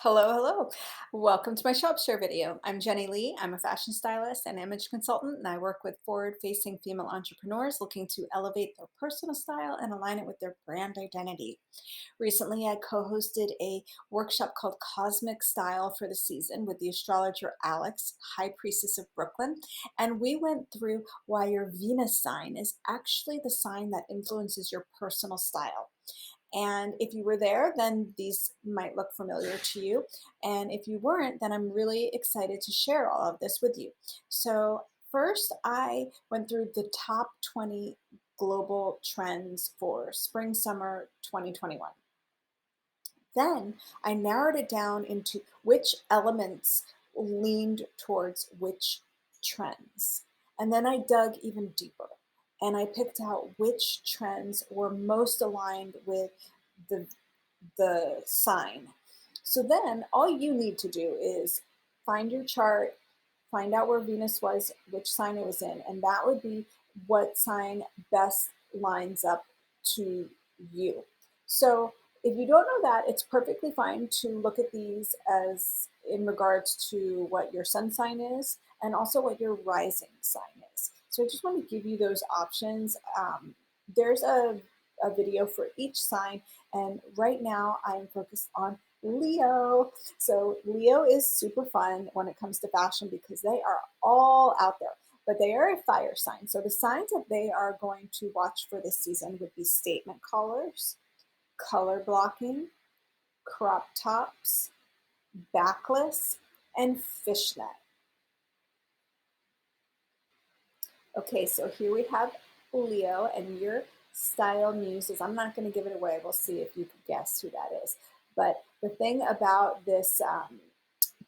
Hello, hello. Welcome to my shop share video. I'm Jenny Lee. I'm a fashion stylist and image consultant, and I work with forward-facing female entrepreneurs looking to elevate their personal style and align it with their brand identity. Recently, I co-hosted a workshop called Cosmic Style for the season with the astrologer Alex, High Priestess of Brooklyn, and we went through why your Venus sign is actually the sign that influences your personal style. And if you were there, then these might look familiar to you. And if you weren't, then I'm really excited to share all of this with you. So, first, I went through the top 20 global trends for spring summer 2021. Then I narrowed it down into which elements leaned towards which trends. And then I dug even deeper and I picked out which trends were most aligned with the, the sign. So then all you need to do is find your chart, find out where Venus was, which sign it was in, and that would be what sign best lines up to you. So if you don't know that, it's perfectly fine to look at these as in regards to what your sun sign is and also what your rising sign is. So I just want to give you those options. There's a video for each sign, and right now I'm focused on Leo. So Leo is super fun when it comes to fashion because they are all out there, but they are a fire sign. So the signs that they are going to watch for this season would be statement collars, color blocking, crop tops, backless, and fishnet. Okay, so here we have Leo, and your style muses. I'm not going to give it away. We'll see if you can guess who that is. But the thing about this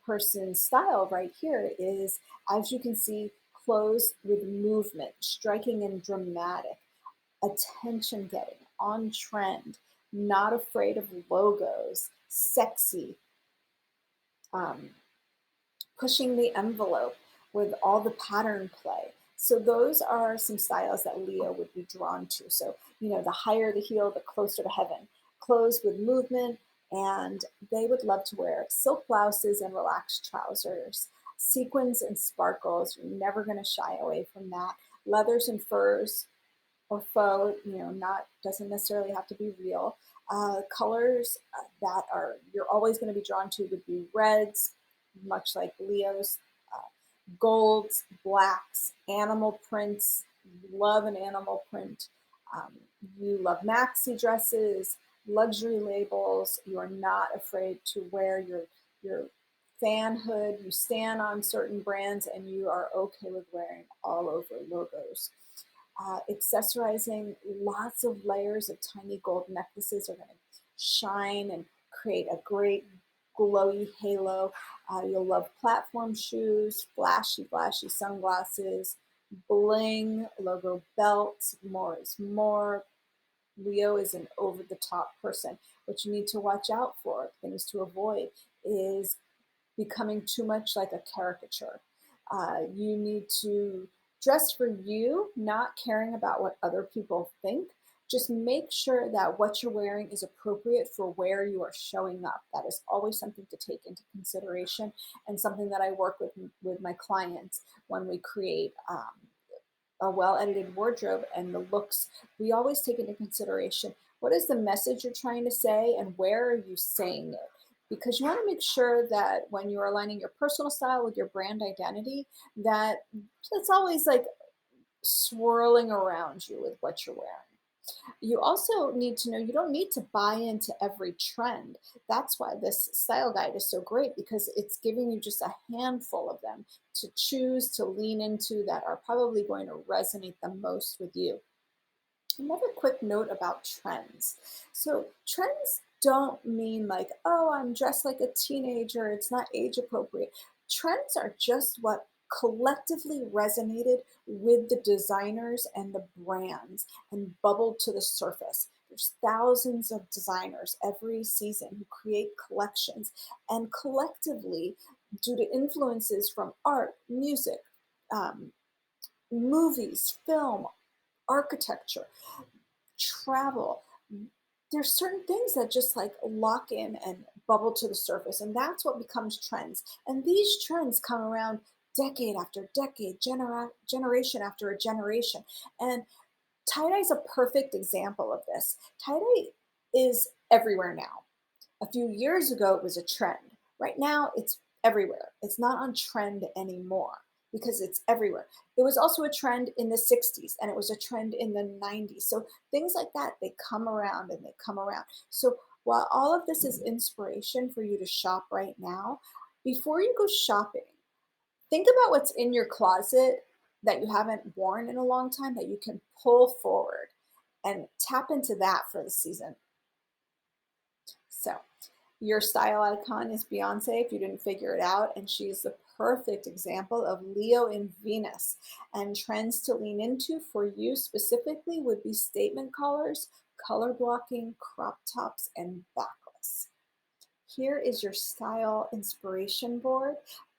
person's style right here is, as you can see, clothes with movement, striking and dramatic, attention getting, on trend, not afraid of logos, sexy, um, pushing the envelope with all the pattern play. So those are some styles that Leo would be drawn to. So, the higher the heel, the closer to heaven. Clothes with movement, and they would love to wear silk blouses and relaxed trousers, sequins and sparkles. You're never going to shy away from that. Leathers and furs or faux, not doesn't necessarily have to be real. Colors that are you're always going to be drawn to would be reds, much like Leo's, uh, golds, blacks, animal prints. You love an animal print. Um, you love maxi dresses, luxury labels. You are not afraid to wear your fanhood. You stand on certain brands, and you are okay with wearing all over logos. Accessorizing, lots of layers of tiny gold necklaces are going to shine and create a great glowy halo. You'll love platform shoes, flashy sunglasses, bling, logo belts. More is more. Leo is an over the top person. What you need to watch out for, things to avoid, is becoming too much like a caricature. You need to dress for you, not caring about what other people think. Just make sure that what you're wearing is appropriate for where you are showing up. That is always something to take into consideration, and something that I work with my clients when we create a well-edited wardrobe and the looks. We always take into consideration, what is the message you're trying to say and where are you saying it? Because you want to make sure that when you're aligning your personal style with your brand identity, that it's always like swirling around you with what you're wearing. You also need to know you don't need to buy into every trend. That's why this style guide is so great, because it's giving you just a handful of them to choose to lean into that are probably going to resonate the most with you. Another quick note about trends. So, trends don't mean like, oh, I'm dressed like a teenager, it's not age appropriate. Trends are just what collectively resonated with the designers and the brands and bubbled to the surface. There's thousands of designers every season who create collections, and collectively, due to influences from art, music, um, movies, film, architecture, travel, there's certain things that just like lock in and bubble to the surface, and that's what becomes trends. And these trends come around decade after decade, generation after a generation. And tie-dye is a perfect example of this. Tie-dye is everywhere now. A few years ago, it was a trend. Right now, it's everywhere. It's not on trend anymore because it's everywhere. It was also a trend in the 60s and it was a trend in the 90s. So things like that, they come around and they come around. So while all of this is inspiration for you to shop right now, before you go shopping, think about what's in your closet that you haven't worn in a long time that you can pull forward and tap into that for the season. So, your style icon is Beyonce, if you didn't figure it out, and she's the perfect example of Leo in Venus. And trends to lean into for you specifically would be statement colors, color blocking, crop tops, and backless. Here is your style inspiration board.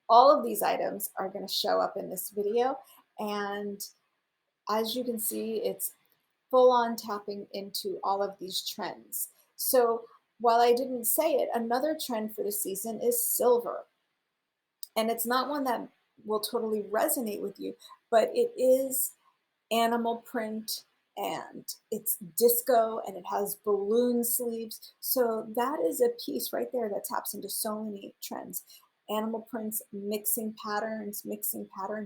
All of these items are going to show up in this video, and as you can see, it's full on tapping into all of these trends. So while I didn't say it, another trend for the season is silver. And it's not one that will totally resonate with you, but it is animal print and it's disco and it has balloon sleeves. So that is a piece right there that taps into so many trends. Animal prints, mixing patterns,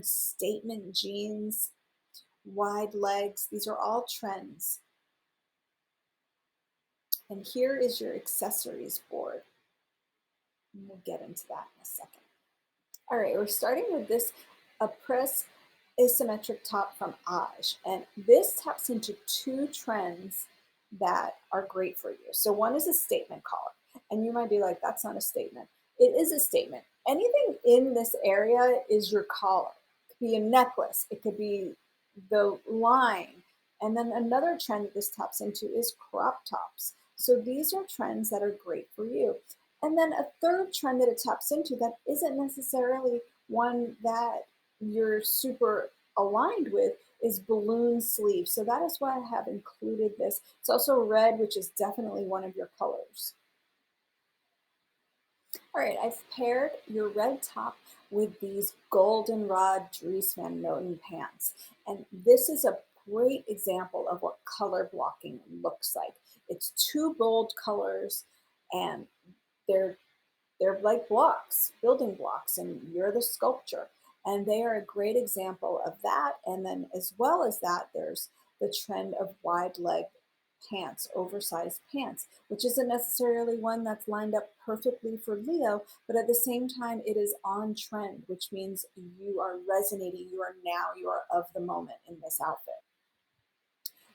statement jeans, wide legs. These are all trends. And here is your accessories board. And we'll get into that in a second. All right, we're starting with this Apres Asymmetric top from Aj. And this taps into two trends that are great for you. So one is a statement collar. And you might be like, that's not a statement. It is a statement. Anything in this area is your collar. It could be a necklace. It could be the line. And then another trend that this taps into is crop tops. So these are trends that are great for you. And then a third trend that it taps into that isn't necessarily one that you're super aligned with is balloon sleeves. So that is why I have included this. It's also red, which is definitely one of your colors. All right, I've paired your red top with these goldenrod dries van noten pants. And this is a great example of what color blocking looks like. It's two bold colors and they're like blocks, building blocks, and you're the sculpture. And they are a great example of that. And then as well as that, there's the trend of wide leg pants, oversized pants, which isn't necessarily one that's lined up perfectly for Leo, but at the same time, it is on trend, which means you are resonating, you are of the moment in this outfit.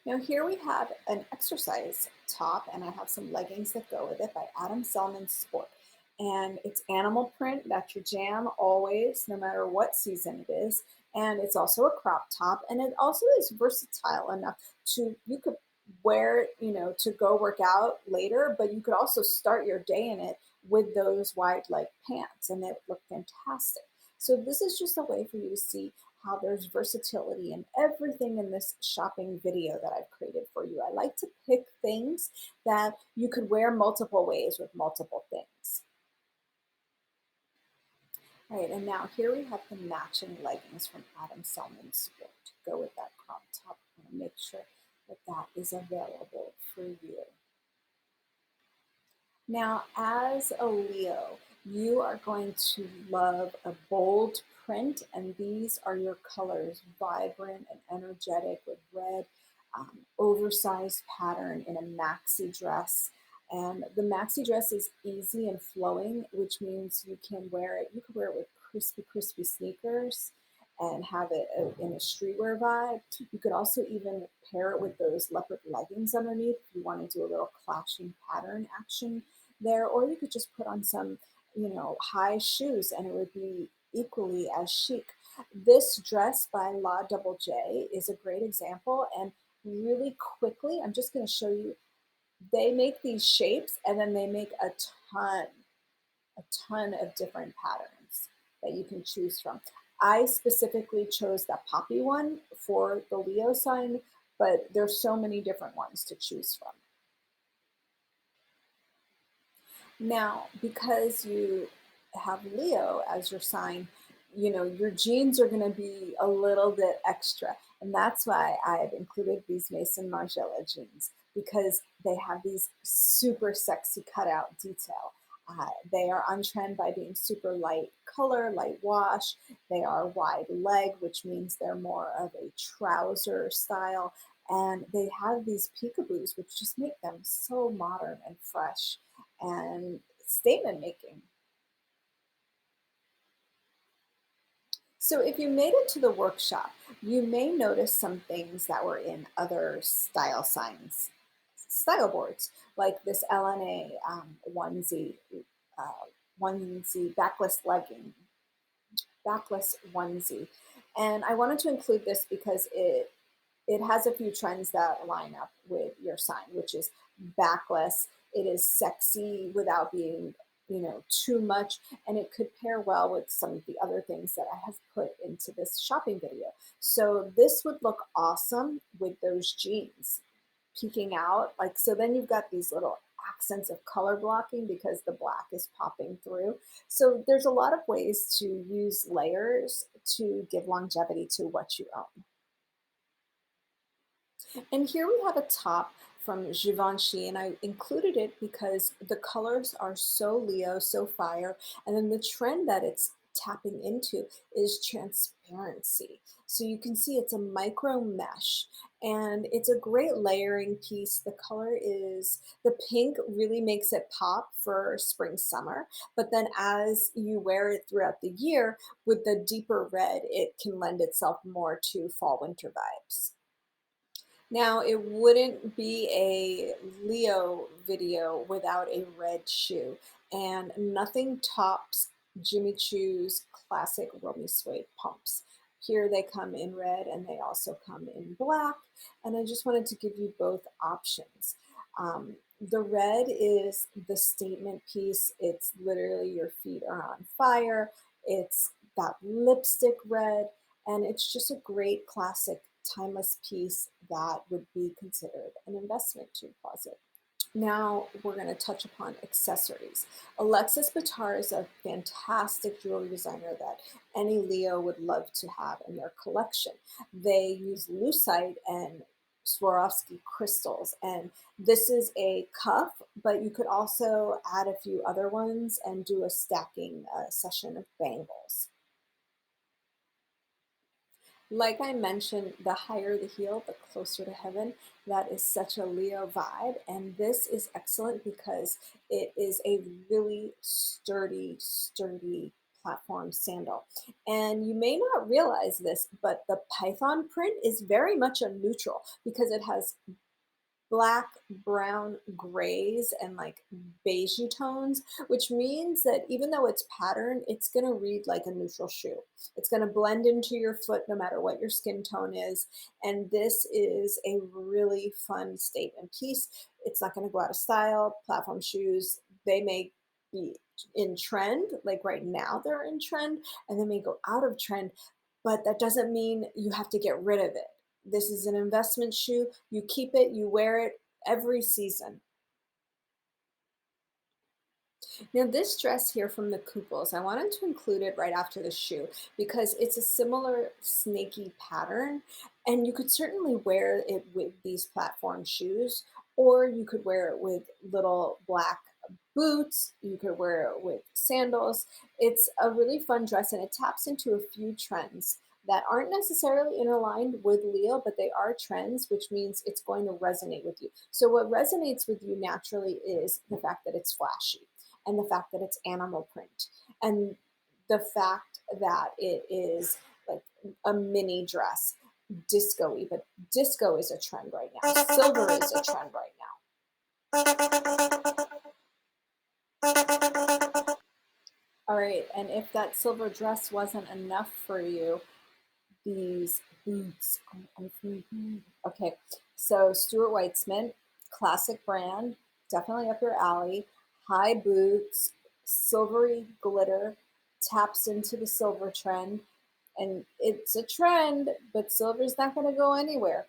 Now here we have an exercise top, and I have some leggings that go with it by Adam Selman Sport. And it's animal print, that's your jam always, no matter what season it is. And it's also a crop top, and it also is versatile enough to, you could wear it, to go work out later, but you could also start your day in it with those wide leg pants, and they look fantastic. So this is just a way for you to see how there's versatility in everything in this shopping video that I've created for you. I like to pick things that you could wear multiple ways with multiple things. All right, and now here we have the matching leggings from Adam Selman Sport to go with that crop top. I'm going to make sure that that is available for you. Now, as a Leo, you are going to love a bold print, and these are your colors, vibrant and energetic with red, oversized pattern in a maxi dress. And the maxi dress is easy and flowing, which means you can wear it. You can wear it with crispy sneakers and have it in a streetwear vibe. You could also even pair it with those leopard leggings underneath if you want to do a little clashing pattern action there, or you could just put on some, high shoes and it would be equally as chic. This dress by La Double J is a great example, and really quickly, I'm just going to show you, they make these shapes and then they make a ton of different patterns that you can choose from. I specifically chose that poppy one for the Leo sign, but there's so many different ones to choose from. Now, because you have Leo as your sign, your jeans are going to be a little bit extra. And that's why I've included these Mason Margiela jeans because they have these super sexy cutout detail. They are on trend by being super light color, light wash. They are wide leg, which means they're more of a trouser style. And they have these peekaboos, which just make them so modern and fresh and statement making. So if you made it to the workshop, you may notice some things that were in other style signs, style boards, like this LNA uh, onesie backless legging, backless onesie. And I wanted to include this because it has a few trends that line up with your sign, which is backless. It is sexy without being, too much, and it could pair well with some of the other things that I have put into this shopping video. So this would look awesome with those jeans peeking out. Like, so then you've got these little accents of color blocking because the black is popping through. So there's a lot of ways to use layers to give longevity to what you own. And here we have a top from Givenchy, and I included it because the colors are so Leo, so fire, and then the trend that it's tapping into is transparency. So you can see it's a micro mesh, and it's a great layering piece. The pink really makes it pop for spring, summer, but then as you wear it throughout the year, with the deeper red, it can lend itself more to fall, winter vibes. Now, it wouldn't be a Leo video without a red shoe, and nothing tops Jimmy Choo's classic Romy suede pumps. Here they come in red and they also come in black, and I just wanted to give you both options. The red is the statement piece. It's literally your feet are on fire. It's that lipstick red, and it's just a great classic timeless piece that would be considered an investment to your closet. Now we're going to touch upon accessories. Alexis Bittar is a fantastic jewelry designer that any Leo would love to have in their collection. They use lucite and Swarovski crystals, and this is a cuff, but you could also add a few other ones and do a stacking session of bangles. Like I mentioned, the higher the heel, the closer to heaven. That is such a Leo vibe. And this is excellent because it is a really sturdy platform sandal. And you may not realize this, but the Python print is very much a neutral because it has black, brown, grays, and like beigey tones, which means that even though it's patterned, it's going to read like a neutral shoe. It's going to blend into your foot no matter what your skin tone is. And this is a really fun statement piece. It's not going to go out of style. Platform shoes, they may be in trend, like right now they're in trend, and they may go out of trend, but that doesn't mean you have to get rid of it. This is an investment shoe. You keep it, you wear it every season. Now this dress here from the Couples, I wanted to include it right after the shoe because it's a similar snaky pattern, and you could certainly wear it with these platform shoes, or you could wear it with little black boots. You could wear it with sandals. It's a really fun dress, and it taps into a few trends that aren't necessarily interlined with Leo, but they are trends, which means it's going to resonate with you. So what resonates with you naturally is the fact that it's flashy, and the fact that it's animal print, and the fact that it is like a mini dress, disco-y, but disco is a trend right now. Silver is a trend right now. All right, and if that silver dress wasn't enough for you, these boots. Okay, so Stuart Weitzman, classic brand, definitely up your alley. High boots, silvery glitter, taps into the silver trend. And it's a trend, but silver's not going to go anywhere.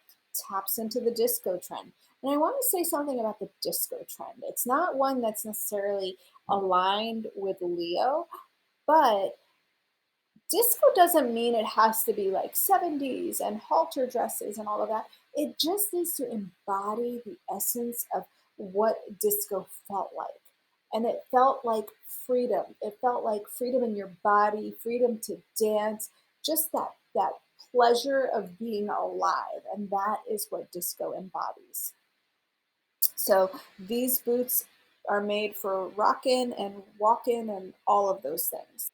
Taps into the disco trend. And I want to say something about the disco trend. It's not one that's necessarily aligned with Leo, but disco doesn't mean it has to be like 70s and halter dresses and all of that. It just needs to embody the essence of what disco felt like. And it felt like freedom. It felt like freedom in your body, freedom to dance, just that pleasure of being alive. And that is what disco embodies. So these boots are made for rockin' and walkin' and all of those things.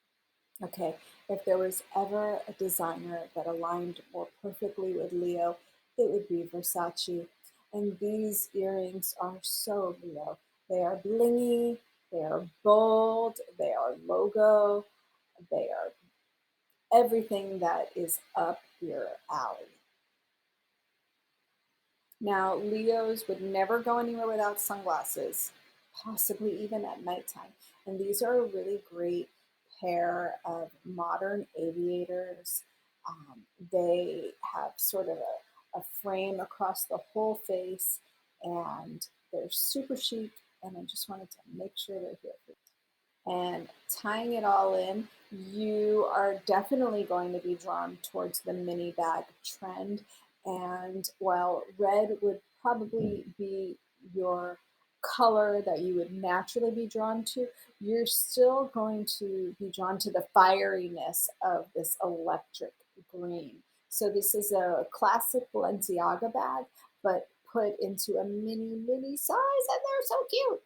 Okay, if there was ever a designer that aligned more perfectly with Leo, it would be Versace. And these earrings are so Leo. They are blingy, they are bold, they are logo, they are everything that is up your alley. Now, Leos would never go anywhere without sunglasses, possibly even at nighttime. And these are a really great pair of modern aviators. They have sort of a frame across the whole face, and they're super chic. And I just wanted to make sure they're here for you. And tying it all in, you are definitely going to be drawn towards the mini bag trend. And while red would probably be your color that you would naturally be drawn to, you're still going to be drawn to the fieriness of this electric green. So this is a classic Balenciaga bag, but put into a mini size, and they're so cute.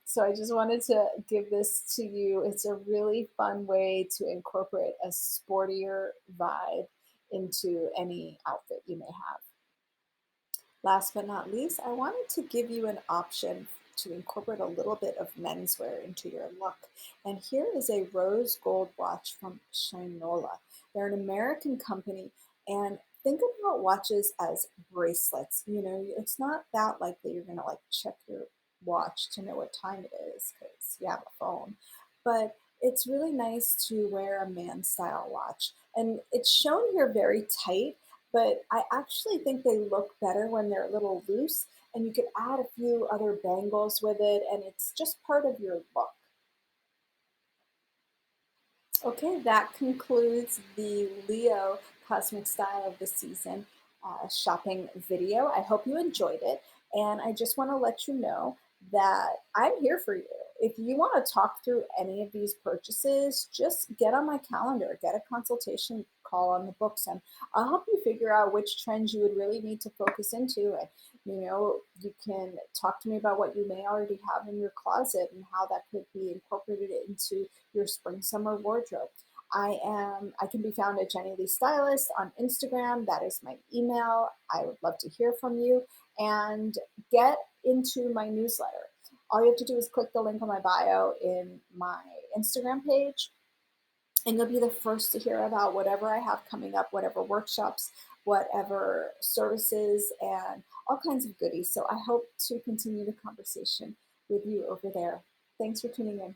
So I just wanted to give this to you. It's a really fun way to incorporate a sportier vibe into any outfit you may have. Last but not least, I wanted to give you an option to incorporate a little bit of menswear into your look. And here is a rose gold watch from Shinola. They're an American company, and think about watches as bracelets. You know, it's not that likely you're going to like check your watch to know what time it is because you have a phone. But it's really nice to wear a man style watch. And it's shown here very tight, but I actually think they look better when they're a little loose, and you could add a few other bangles with it, and it's just part of your look. Okay, that concludes the Leo Cosmic Style of the Season shopping video. I hope you enjoyed it, and I just want to let you know that I'm here for you. If you want to talk through any of these purchases, just get on my calendar, get a consultation call on the books, and I'll help you figure out which trends you would really need to focus into. And you can talk to me about what you may already have in your closet and how that could be incorporated into your spring summer wardrobe. I can be found at Jenny Lee Stylist on Instagram. That is my email. I would love to hear from you, and get into my newsletter. All you have to do is click the link on my bio in my Instagram page, and you'll be the first to hear about whatever I have coming up, whatever workshops, whatever services, and all kinds of goodies. So I hope to continue the conversation with you over there. Thanks for tuning in.